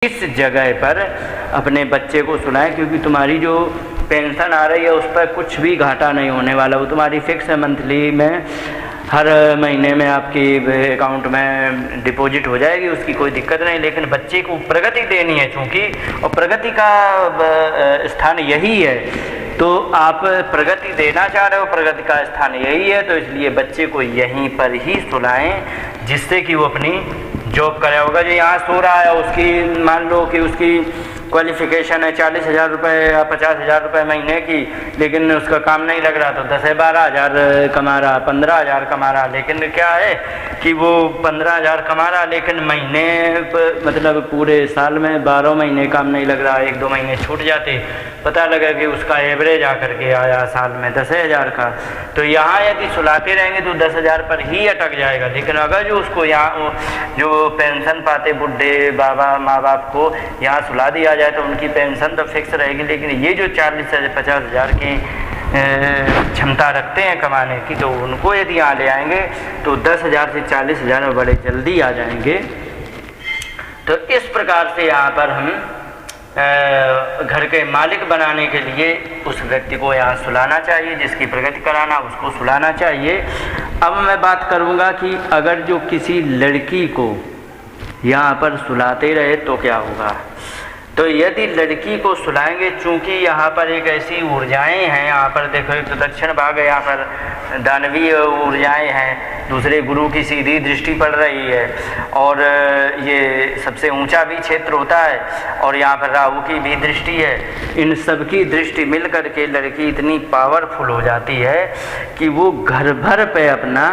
इस जगह पर अपने बच्चे को सुलाएं, क्योंकि तुम्हारी जो पेंशन आ रही है उस पर कुछ भी घाटा नहीं होने वाला। वो तुम्हारी फिक्स है, मंथली में हर महीने में आपकी अकाउंट में डिपॉजिट हो जाएगी, उसकी कोई दिक्कत नहीं। लेकिन बच्चे को प्रगति देनी है चूँकि, और प्रगति का स्थान यही है, तो आप प्रगति देना चाह रहे हो, प्रगति का स्थान यही है, तो इसलिए बच्चे को यहीं पर ही सुलाएं, जिससे कि वो अपनी जॉब करे। होगा जो यहाँ सो रहा है उसकी, मान लो कि उसकी क्वालिफ़िकेशन है 40,000 रुपये या 50,000 रुपये महीने की, लेकिन उसका काम नहीं लग रहा, तो 10-12,000 कमा रहा, 15,000 कमा रहा। लेकिन क्या है कि वो 15,000 कमा रहा, लेकिन महीने मतलब पूरे साल में 12 महीने काम नहीं लग रहा, 1-2 महीने छूट जाते, पता लगा कि उसका एवरेज आकर के आया साल में 10,000 का। तो यहाँ यदि सुलाते रहेंगे तो 10,000 पर ही अटक जाएगा। लेकिन अगर जो उसको यहाँ जो पेंशन पाते बुढ़े बाबा माँ बाप को यहाँ सुला दिया जाए तो उनकी पेंशन तो फिक्स रहेगी। लेकिन ये जो 40 से 50,000 की क्षमता रखते हैं कमाने की, तो उनको यदि यहाँ ले आएंगे तो 10,000 से 40,000 में बड़े जल्दी आ जाएंगे। तो इस प्रकार से यहाँ पर हम घर के मालिक बनाने के लिए उस व्यक्ति को यहाँ सुलाना चाहिए, जिसकी प्रगति कराना उसको सुलाना चाहिए। अब मैं बात करूँगा कि अगर जो किसी लड़की को यहाँ पर सुलाते रहे तो क्या होगा। तो यदि लड़की को सुलाएंगे, चूँकि यहाँ पर एक ऐसी ऊर्जाएं हैं, यहाँ पर देखो एक तो दक्षिण भाग है, यहाँ पर दानवीय ऊर्जाएं हैं, दूसरे गुरु की सीधी दृष्टि पड़ रही है, और ये सबसे ऊंचा भी क्षेत्र होता है, और यहाँ पर राहु की भी दृष्टि है। इन सब की दृष्टि मिल कर के लड़की इतनी पावरफुल हो जाती है कि वो घर भर पे अपना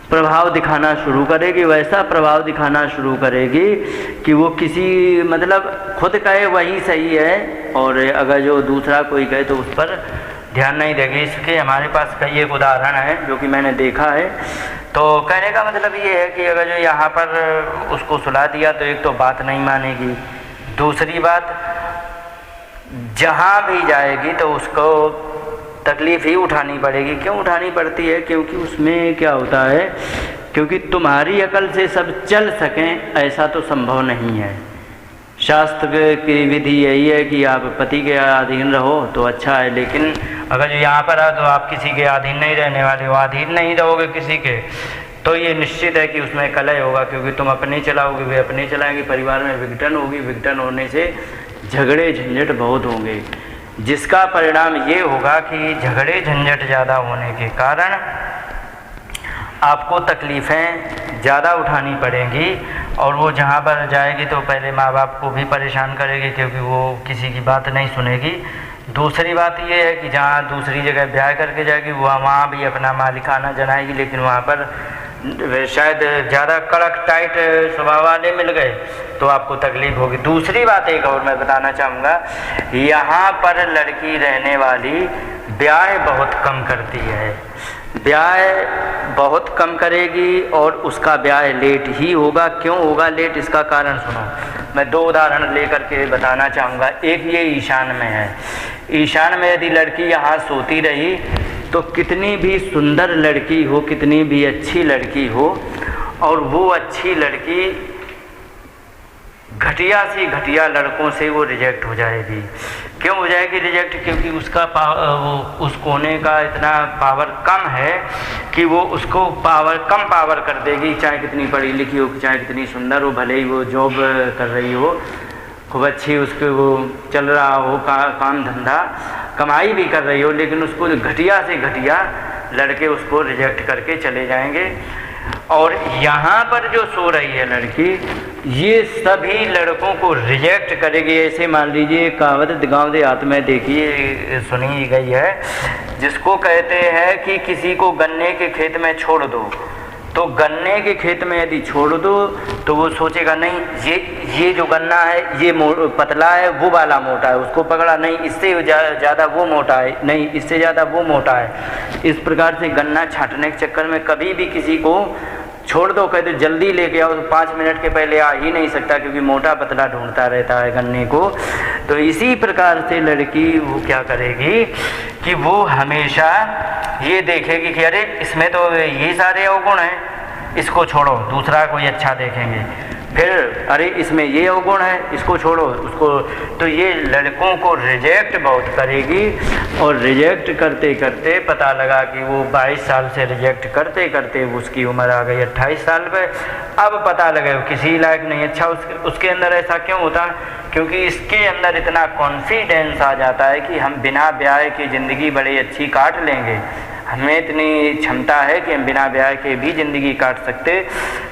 प्रभाव दिखाना शुरू करेगी, वैसा प्रभाव दिखाना शुरू करेगी कि वो किसी मतलब खुद कहे वही सही है, और अगर जो दूसरा कोई कहे तो उस पर ध्यान नहीं देगी। इसके हमारे पास कई एक उदाहरण है जो कि मैंने देखा है। तो कहने का मतलब ये है कि अगर जो यहाँ पर उसको सुला दिया तो एक तो बात नहीं मानेगी, दूसरी बात जहाँ भी जाएगी तो उसको तकलीफ़ ही उठानी पड़ेगी। क्यों उठानी पड़ती है? क्योंकि उसमें क्या होता है, क्योंकि तुम्हारी अकल से सब चल सकें ऐसा तो संभव नहीं है। शास्त्र की विधि यही है कि आप पति के अधीन रहो तो अच्छा है, लेकिन अगर जो यहाँ पर है तो आप किसी के अधीन नहीं रहने वाले हो, अधीन नहीं रहोगे किसी के, तो ये निश्चित है कि उसमें कलह होगा, क्योंकि तुम अपने चलाओगे, वे अपने चलाएंगे, परिवार में विघटन होगी, विघटन होने से झगड़े झंझट बहुत होंगे, जिसका परिणाम ये होगा कि झगड़े झंझट ज़्यादा होने के कारण आपको तकलीफ़ें ज़्यादा उठानी पड़ेंगी, और वो जहाँ पर जाएगी तो पहले माँ बाप को भी परेशान करेगी, क्योंकि वो किसी की बात नहीं सुनेगी। दूसरी बात ये है कि जहाँ दूसरी जगह ब्याह करके जाएगी वहाँ भी अपना मालिकाना जनाएगी, लेकिन वहाँ पर शायद ज़्यादा कड़क टाइट स्वभाव वाले मिल गए तो आपको तकलीफ़ होगी। दूसरी बात एक और मैं बताना चाहूँगा, यहाँ पर लड़की रहने वाली ब्याह बहुत कम करती है, ब्याह बहुत कम करेगी, और उसका ब्याह लेट ही होगा। क्यों होगा लेट, इसका कारण सुनो। मैं 2 उदाहरण लेकर के बताना चाहूँगा। एक ये ईशान में है, ईशान में यदि लड़की यहाँ सोती रही तो कितनी भी सुंदर लड़की हो, कितनी भी अच्छी लड़की हो, और वो अच्छी लड़की घटिया सी घटिया लड़कों से वो रिजेक्ट हो जाएगी। क्यों हो जाएगी रिजेक्ट? क्योंकि उसका उस कोने का इतना पावर कम है कि वो उसको कम पावर कर देगी, चाहे कितनी पढ़ी लिखी हो, चाहे कितनी सुंदर हो, भले ही वो जॉब कर रही हो, खूब अच्छी उसके वो चल रहा हो, काम धंधा कमाई भी कर रही हो, लेकिन उसको घटिया से घटिया लड़के उसको रिजेक्ट करके चले जाएंगे। और यहाँ पर जो सो रही है लड़की, ये सभी लड़कों को रिजेक्ट करेगी। ऐसे मान लीजिए कहावत गाँव देहात में देखिए सुनी गई है, जिसको कहते हैं कि किसी को गन्ने के खेत में छोड़ दो, तो गन्ने के खेत में यदि छोड़ दो तो वो सोचेगा नहीं ये जो गन्ना है ये पतला है, वो वाला मोटा है, उसको पकड़ा नहीं, इससे ज़्यादा वो मोटा है, नहीं इससे ज़्यादा वो मोटा है। इस प्रकार से गन्ना छाँटने के चक्कर में कभी भी किसी को छोड़ दो, कहते जल्दी लेके आओ, तो 5 मिनट के पहले आ ही नहीं सकता, क्योंकि मोटा पतला ढूंढता रहता है गन्ने को। तो इसी प्रकार से लड़की वो क्या करेगी कि वो हमेशा ये देखेगी कि अरे इसमें तो ये सारे अवगुण हैं, इसको छोड़ो, दूसरा कोई अच्छा देखेंगे। फिर अरे इसमें ये अवगुण है, इसको छोड़ो, उसको, तो ये लड़कों को रिजेक्ट बहुत करेगी। और रिजेक्ट करते करते पता लगा कि वो 22 साल से रिजेक्ट करते करते उसकी उम्र आ गई 28 साल पे। अब पता लगा किसी लायक नहीं। अच्छा उसके अंदर ऐसा क्यों होता? क्योंकि इसके अंदर इतना कॉन्फिडेंस आ जाता है कि हम बिना ब्याह की ज़िंदगी बड़ी अच्छी काट लेंगे, हमें इतनी क्षमता है कि हम बिना ब्याह के भी ज़िंदगी काट सकते।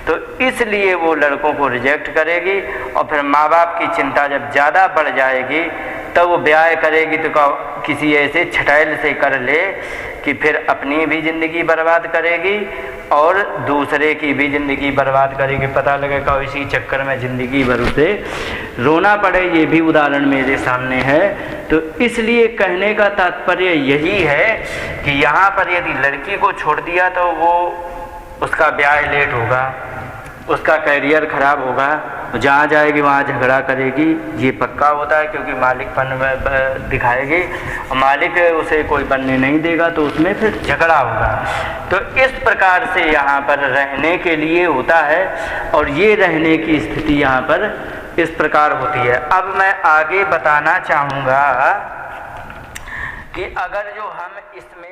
तो इसलिए वो लड़कों को रिजेक्ट करेगी। और फिर माँ बाप की चिंता जब ज़्यादा बढ़ जाएगी तब वो ब्याह करेगी तो किसी ऐसे छटैल से कर ले कि फिर अपनी भी ज़िंदगी बर्बाद करेगी और दूसरे की भी ज़िंदगी बर्बाद करेगी। पता लगेगा इसी चक्कर में ज़िंदगी भर उसे रोना पड़े। ये भी उदाहरण मेरे सामने है। तो इसलिए कहने का तात्पर्य यही है कि यहाँ पर यदि लड़की को छोड़ दिया तो वो उसका ब्याह लेट होगा, उसका करियर खराब होगा, जहाँ जाएगी वहाँ झगड़ा करेगी, ये पक्का होता है। क्योंकि मालिकपन दिखाएगी और मालिक उसे कोई बनने नहीं देगा तो उसमें फिर झगड़ा होगा। तो इस प्रकार से यहाँ पर रहने के लिए होता है और ये रहने की स्थिति यहाँ पर इस प्रकार होती है। अब मैं आगे बताना चाहूँगा कि अगर जो हम इसमें